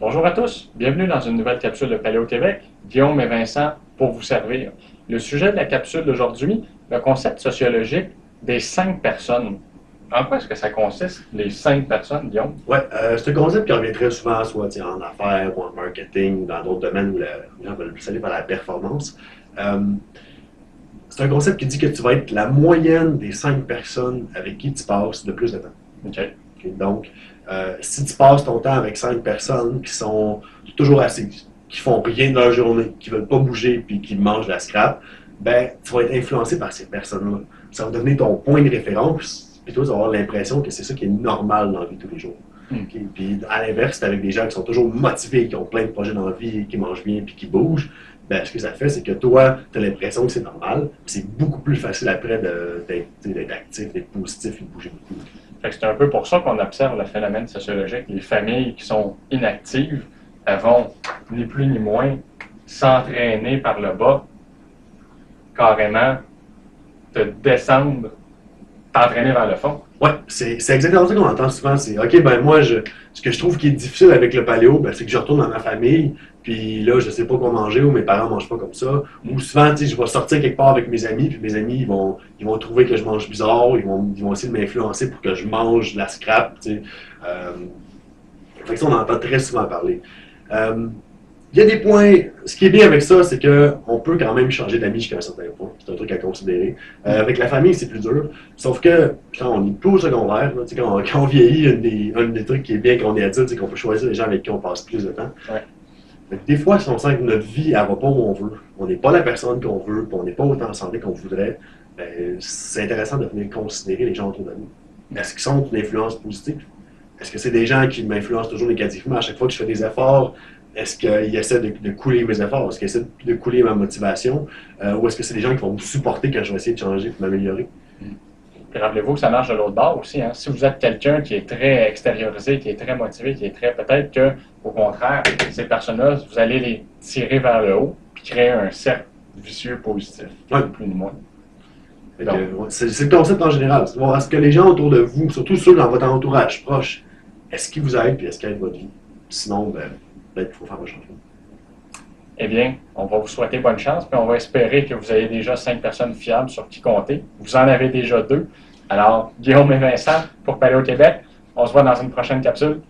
Bonjour à tous, bienvenue dans une nouvelle capsule de Paléo Québec. Guillaume et Vincent pour vous servir. Le sujet de la capsule d'aujourd'hui, le concept sociologique des 5 personnes. En quoi est-ce que ça consiste, les 5 personnes, Guillaume? Ouais, c'est un concept qui revient très souvent, soit en affaires ou en marketing ou dans d'autres domaines où les gens veulent plus aller vers la performance. Euh, c'est un concept qui dit que tu vas être la moyenne des 5 personnes avec qui tu passes le plus de temps. OK. Okay? Donc, si tu passes ton temps avec 5 personnes qui sont toujours assises, qui font rien de leur journée, qui veulent pas bouger puis qui mangent la scrap, ben, tu vas être influencé par ces personnes-là. Ça va devenir ton point de référence, puis toi, tu vas avoir l'impression que c'est ça qui est normal dans la vie de tous les jours. Okay? Puis à l'inverse, c'est avec des gens qui sont toujours motivés, qui ont plein de projets dans la vie, qui mangent bien puis qui bougent. Ben, ce que ça fait, c'est que toi, tu as l'impression que c'est normal. C'est beaucoup plus facile après d'être actif, d'être positif et de bouger beaucoup. C'est un peu pour ça qu'on observe le phénomène sociologique. Les familles qui sont inactives, elles vont ni plus ni moins s'entraîner par le bas, carrément te descendre, t'entraîner vers le fond. Ouais, c'est exactement ça qu'on entend souvent. C'est OK, ben moi, ce que je trouve qui est difficile avec le paléo, ben, c'est que je retourne dans ma famille, puis là, je sais pas quoi manger, ou mes parents mangent pas comme ça. Ou souvent, je vais sortir quelque part avec mes amis, puis mes amis, ils vont trouver que je mange bizarre, ils vont essayer de m'influencer pour que je mange de la scrap. Fait que ça, on en entend très souvent parler. Euh, il y a des points. Ce qui est bien avec ça, c'est qu'on peut quand même changer d'amis jusqu'à un certain point. C'est un truc à considérer. Avec la famille, c'est plus dur. Sauf que quand on est plus au secondaire, là, quand on vieillit, un des trucs qui est bien quand on est adulte, c'est qu'on peut choisir les gens avec qui on passe plus de temps. Ouais. Des fois, si on sent que notre vie, elle va pas où on veut, on n'est pas la personne qu'on veut, puis on n'est pas autant en santé qu'on voudrait, ben, c'est intéressant de venir considérer les gens autour de nous. Est-ce qu'ils sont une influence positive? Est-ce que c'est des gens qui m'influencent toujours négativement à chaque fois que je fais des efforts? Est-ce qu'ils essaient de couler mes efforts? Est-ce qu'ils essaient de couler ma motivation? Ou est-ce que c'est des gens qui vont me supporter quand je vais essayer de changer et m'améliorer? Puis rappelez-vous que ça marche de l'autre bord aussi. Hein. Si vous êtes quelqu'un qui est très extériorisé, qui est très motivé, qui est très. Peut-être que, au contraire, ces personnes-là, vous allez les tirer vers le haut puis créer un cercle vicieux positif. Ouais. Plus ni moins. C'est le concept en général. Est-ce que les gens autour de vous, surtout ceux dans votre entourage proche, est-ce qu'ils vous aident et est-ce qu'ils aident votre vie? Sinon, ben, peut-être qu'il faut faire un changement. Eh bien, on va vous souhaiter bonne chance, puis on va espérer que vous ayez déjà 5 personnes fiables sur qui compter. Vous en avez déjà 2. Alors, Guillaume et Vincent, pour Paléo Québec, on se voit dans une prochaine capsule.